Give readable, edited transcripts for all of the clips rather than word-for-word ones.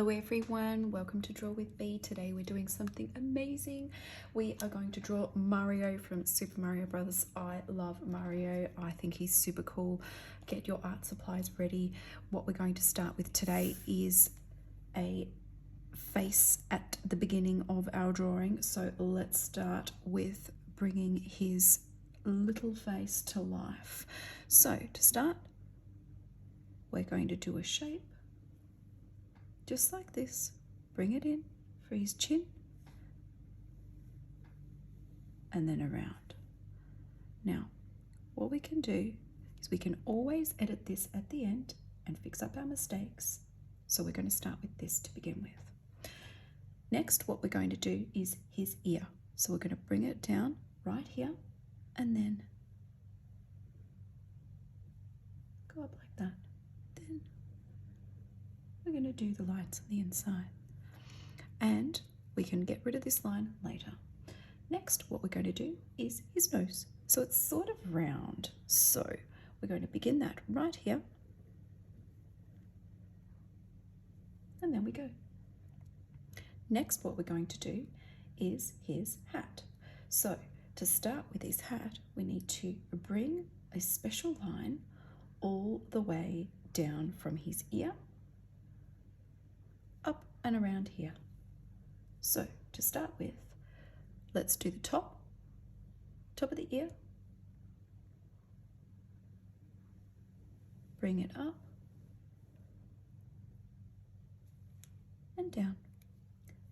Hello everyone, welcome to Draw with Bee. Today we're doing something amazing. We are going to draw Mario from Super Mario Brothers. I love Mario. I think he's super cool. Get your art supplies ready. What we're going to start with today is a face at the beginning of our drawing. So let's start with bringing his little face to life. So to start, we're going to do a shape. Just like this, bring it in for his chin and then around. Now, what we can do is we can always edit this at the end and fix up our mistakes. So we're going to start with this to begin with. Next, what we're going to do is his ear. So we're going to bring it down right here and then go up like that. Then we're going to do the lights on the inside. And we can get rid of this line later. Next, what we're going to do is his nose. So it's sort of round. So we're going to begin that right here. And then we go. Next, what we're going to do is his hat. So to start with his hat, we need to bring a special line all the way down from his ear up and around here. So to start with, let's do the top of the ear, bring it up and down.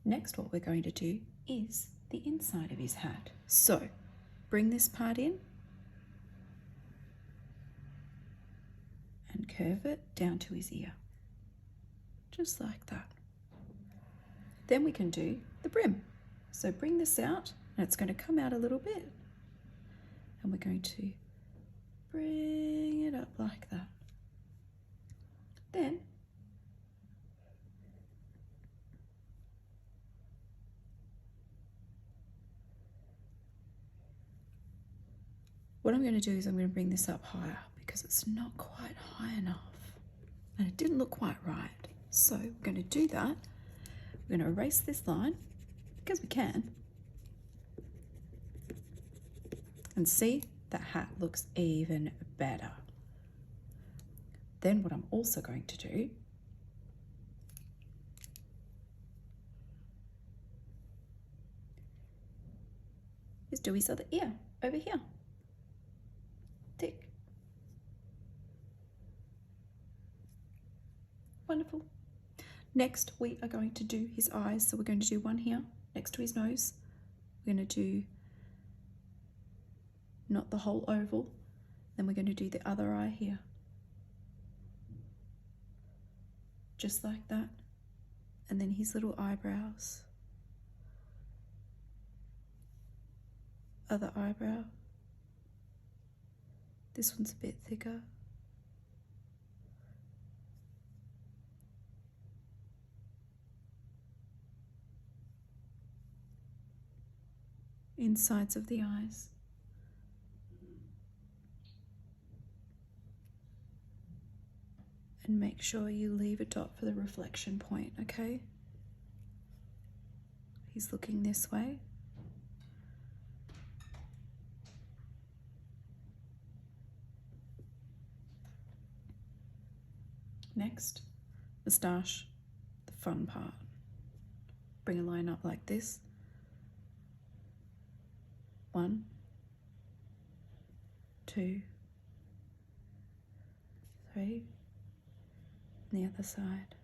Next, what we're going to do is the inside of his hat. So bring this part in and curve it down to his ear, just like that. Then we can do the brim. So bring this out, and it's going to come out a little bit. And we're going to bring it up like that. Then what I'm going to do is I'm going to bring this up higher because it's not quite high enough. And it didn't look quite right. So we're going to do that. We're going to erase this line because we can. And see, that hat looks even better. Then what I'm also going to do is do his other ear over here. Tick. Wonderful. Next, we are going to do his eyes. So we're going to do one here next to his nose. We're going to do not the whole oval. Then we're going to do the other eye here. Just like that. And then his little eyebrows. Other eyebrow. This one's a bit thicker. Insides of the eyes. And make sure you leave a dot for the reflection point, okay? He's looking this way. Next, moustache, the fun part. Bring a line up like this. 1, 2, 3. The other side.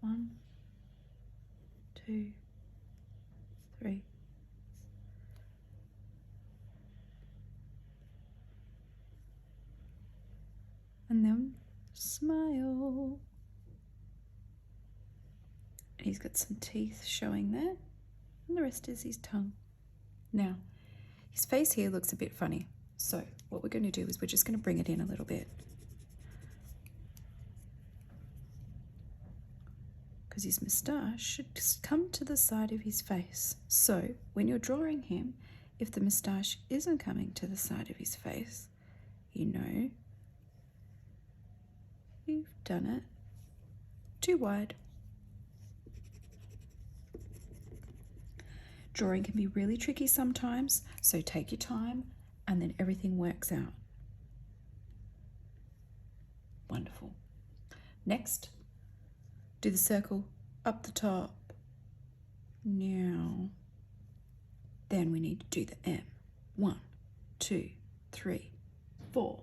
1, 2, 3. And then smile. And he's got some teeth showing there. And the rest is his tongue. Now, his face here looks a bit funny. So what we're going to do is we're just going to bring it in a little bit. Because his moustache should just come to the side of his face. So when you're drawing him, if the moustache isn't coming to the side of his face, you know you've done it too wide. Drawing can be really tricky sometimes, so take your time and then everything works out. Wonderful. Next, do the circle up the top. Now, then we need to do the M. 1, 2, 3, 4.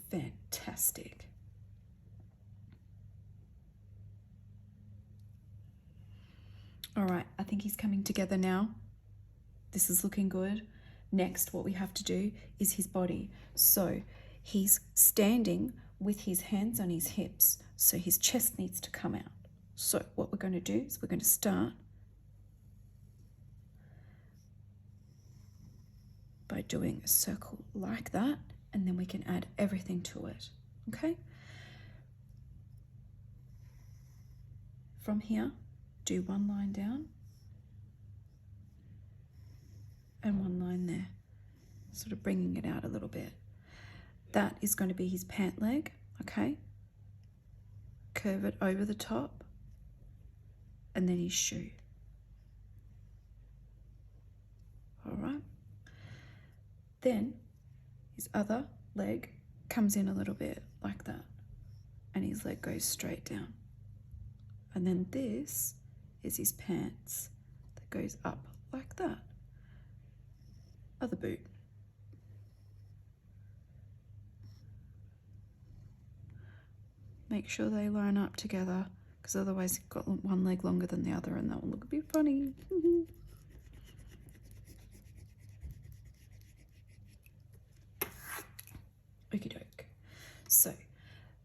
Fantastic. All right, I think he's coming together now. This is looking good. Next, what we have to do is his body. So he's standing with his hands on his hips, so his chest needs to come out. So what we're going to do is we're going to start by doing a circle like that, and then we can add everything to it, okay? From here, do one line down and one line there, sort of bringing it out a little bit. That is going to be his pant leg, okay? Curve it over the top, and then his shoe. All right. Then his other leg comes in a little bit like that, and his leg goes straight down. And then this is his pants that goes up like that. Other boot. Make sure they line up together, because otherwise you've got one leg longer than the other and that will look a bit funny. Okie doke. So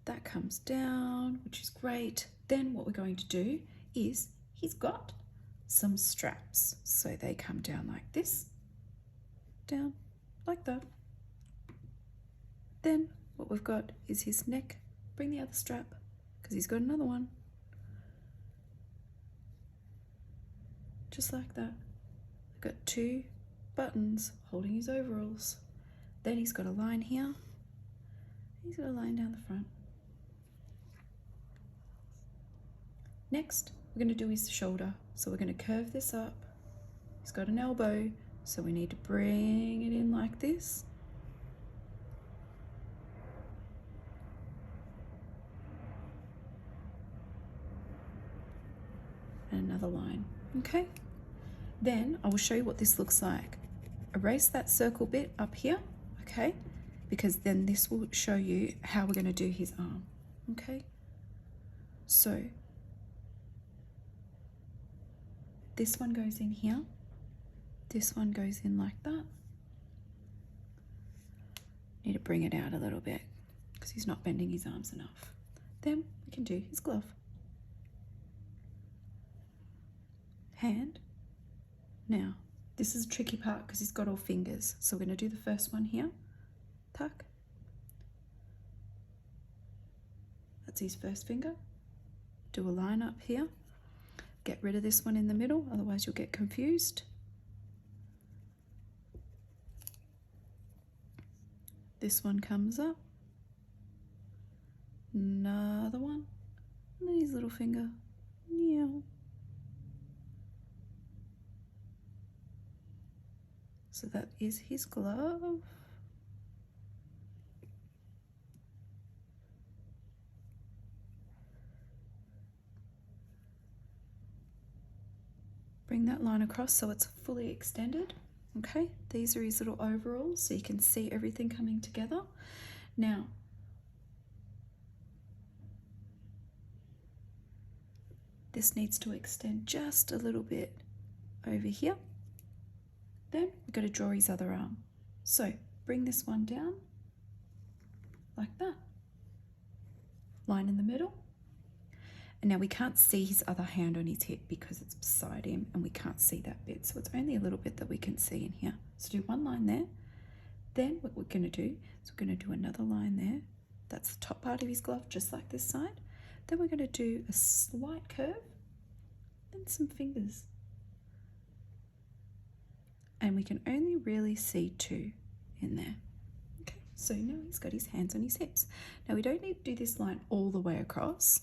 that comes down, which is great. Then what we're going to do is he's got some straps. So they come down like this, down like that. Then what we've got is his neck. Bring the other strap, because he's got another one. Just like that. I've got 2 buttons holding his overalls. Then he's got a line here. He's got a line down the front. Next, we're going to do his shoulder. So we're going to curve this up. He's got an elbow, so we need to bring it in like this. And another line, okay? Then I will show you what this looks like. Erase that circle bit up here, okay? Because then this will show you how we're going to do his arm, okay? So this one goes in here, this one goes in like that. Need to bring it out a little bit because he's not bending his arms enough. Then we can do his glove. Hand. Now, this is a tricky part because he's got all fingers. So we're going to do the first one here. Tuck. That's his first finger. Do a line up here. Get rid of this one in the middle, otherwise you'll get confused. This one comes up. Another one. And then his little finger. Yeah. So that is his glove. Bring that line across so it's fully extended. Okay, these are his little overalls, so you can see everything coming together. Now, this needs to extend just a little bit over here. Then we've got to draw his other arm. So bring this one down like that. Line in the middle. And now we can't see his other hand on his hip because it's beside him and we can't see that bit. So it's only a little bit that we can see in here. So do one line there. Then what we're going to do is we're going to do another line there. That's the top part of his glove, just like this side. Then we're going to do a slight curve and some fingers. and we can only really see 2 in there. Okay, so now he's got his hands on his hips. Now we don't need to do this line all the way across.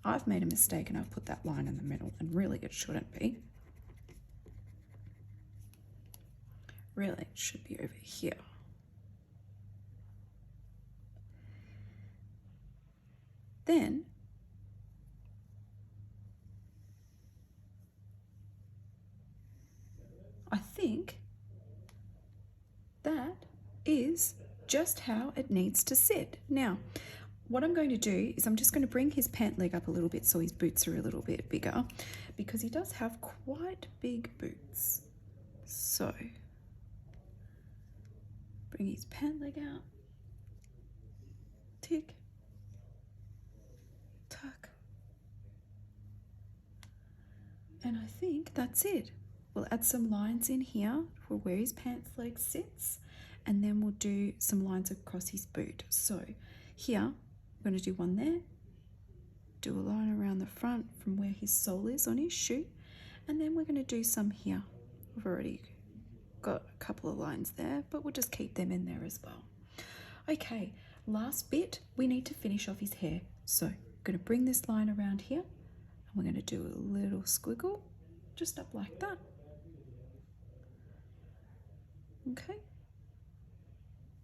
I've made a mistake and I've put that line in the middle, and really it shouldn't be. Really, it should be over here. Then I think that is just how it needs to sit. Now, what I'm going to do is I'm just going to bring his pant leg up a little bit so his boots are a little bit bigger, because he does have quite big boots. So bring his pant leg out, tick, tuck, and I think that's it. We'll add some lines in here for where his pants leg sits, and then we'll do some lines across his boot. So here, I'm going to do one there, do a line around the front from where his sole is on his shoe, and then we're going to do some here. We've already got a couple of lines there, but we'll just keep them in there as well. Okay, last bit, we need to finish off his hair. So I'm going to bring this line around here, and we're going to do a little squiggle, just up like that. Okay,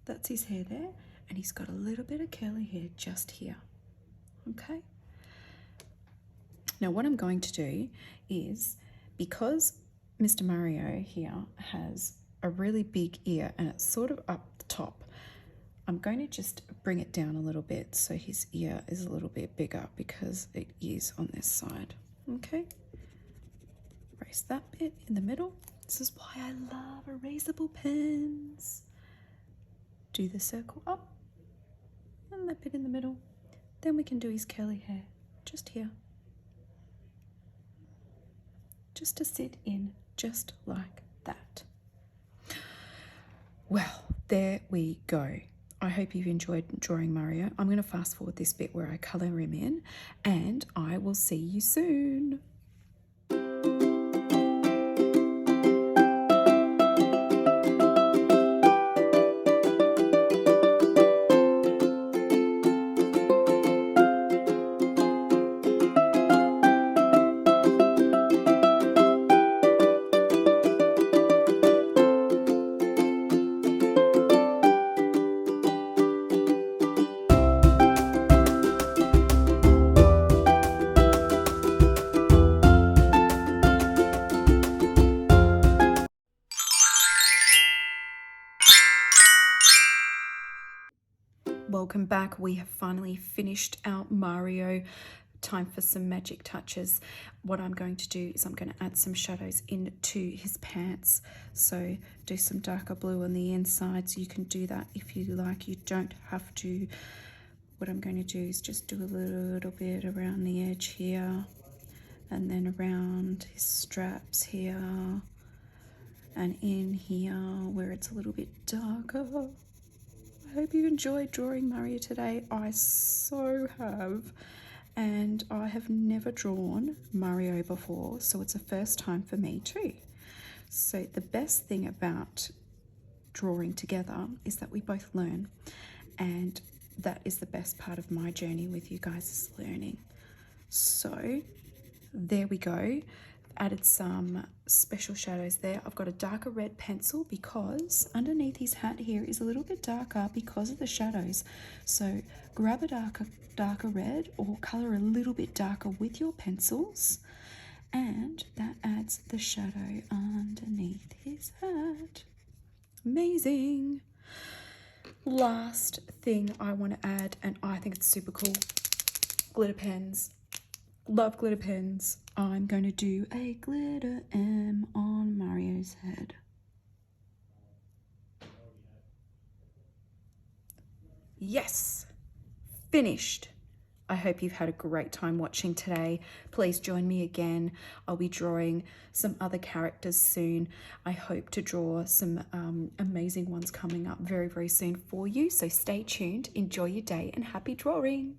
that's his hair there, and he's got a little bit of curly hair just here. Okay, now what I'm going to do is, because Mr. Mario here has a really big ear and it's sort of up the top, I'm going to just bring it down a little bit so his ear is a little bit bigger, because it is on this side. Okay, erase that bit in the middle. This is why I love erasable pens. Do the circle up and that bit in the middle. Then we can do his curly hair just here, just to sit in just like that. Well, there we go. I hope you've enjoyed drawing Mario. I'm going to fast forward this bit where I colour him in, and I will see you soon. Welcome back. We have finally finished our Mario. Time for some magic touches. What I'm going to do is I'm going to add some shadows into his pants. So do some darker blue on the inside. So you can do that if you like. You don't have to. What I'm going to do is just do a little bit around the edge here, and then around his straps here, and in here where it's a little bit darker. I hope you enjoyed drawing Mario today. I so have, and I have never drawn Mario before, so it's a first time for me too. So the best thing about drawing together is that we both learn, and that is the best part of my journey with you guys, is learning. So there we go. Added some special shadows there. I've got a darker red pencil because underneath his hat here is a little bit darker because of the shadows. So grab a darker red, or color a little bit darker with your pencils, and that adds the shadow underneath his hat. Amazing. Last thing I want to add, and I think it's super cool, glitter pens. Love glitter pens. I'm going to do a glitter M on Mario's head. Yes, finished. I hope you've had a great time watching today. Please join me again. I'll be drawing some other characters soon. I hope to draw some amazing ones coming up very, very soon for you. So stay tuned, enjoy your day, and happy drawing.